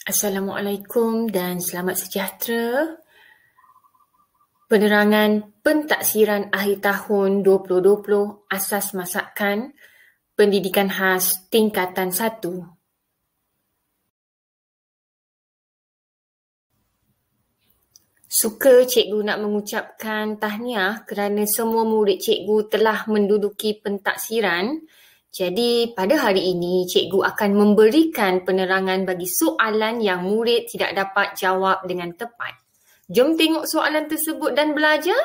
Assalamualaikum dan selamat sejahtera. Penerangan pentaksiran akhir tahun 2020 Asas Masakan Pendidikan Khas Tingkatan 1. Suka cikgu nak mengucapkan tahniah kerana semua murid cikgu telah menduduki pentaksiran. Jadi, pada hari ini, cikgu akan memberikan penerangan bagi soalan yang murid tidak dapat jawab dengan tepat. Jom tengok soalan tersebut dan belajar.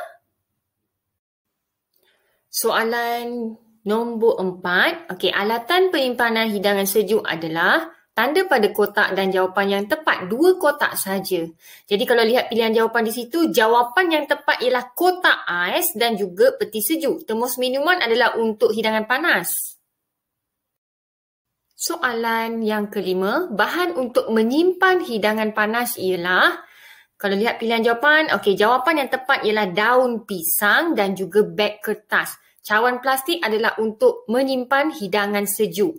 Soalan nombor 4. Okey, alatan penyimpanan hidangan sejuk adalah tanda pada kotak dan jawapan yang tepat 2 kotak saja. Jadi kalau lihat pilihan jawapan di situ, jawapan yang tepat ialah kotak ais dan juga peti sejuk. Termos minuman adalah untuk hidangan panas. Soalan yang kelima, bahan untuk menyimpan hidangan panas ialah, kalau lihat pilihan jawapan, okey, jawapan yang tepat ialah daun pisang dan juga beg kertas. Cawan plastik adalah untuk menyimpan hidangan sejuk.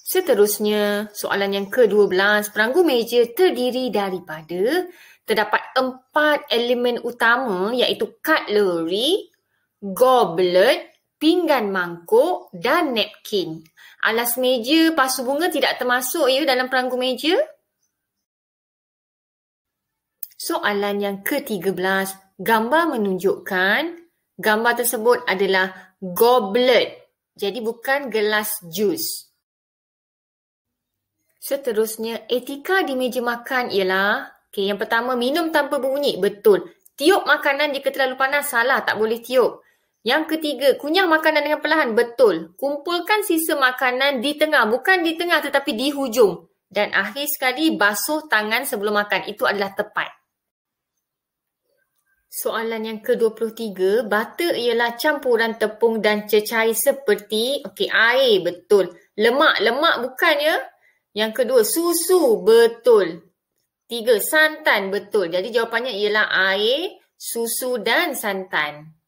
Seterusnya, soalan yang ke-12, peranggu meja terdiri daripada, terdapat 4 elemen utama iaitu cutlery, goblet, pinggan mangkuk dan napkin. Alas meja, pasu bunga tidak termasuk dalam peranggu meja. Soalan yang ke-13, gambar menunjukkan gambar tersebut adalah goblet. Jadi bukan gelas jus. Seterusnya, etika di meja makan ialah, yang pertama, minum tanpa berbunyi. Betul. Tiup makanan jika terlalu panas, salah, tak boleh tiup. Yang ketiga, kunyah makanan dengan perlahan. Betul. Kumpulkan sisa makanan di tengah. Bukan di tengah tetapi di hujung. Dan akhir sekali, basuh tangan sebelum makan. Itu adalah tepat. Soalan yang ke-23, butter ialah campuran tepung dan cecair seperti air. Betul. Lemak bukan ya. Yang kedua, susu. Betul. 3, santan. Betul. Jadi jawapannya ialah air, susu dan santan.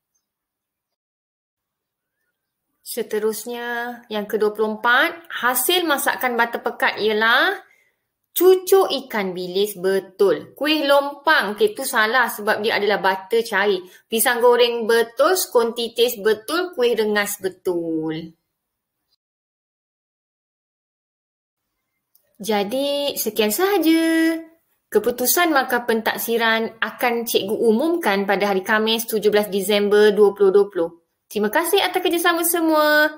Seterusnya, yang ke-24, hasil masakan butter pekat ialah cucuk ikan bilis. Betul. Kuih lompang, itu salah sebab dia adalah butter cair. Pisang goreng betul, scone titis betul, kuih rengas betul. Jadi, sekian sahaja. Keputusan markah pentaksiran akan cikgu umumkan pada hari Khamis 17 Disember 2020. Terima kasih atas kerjasama semua.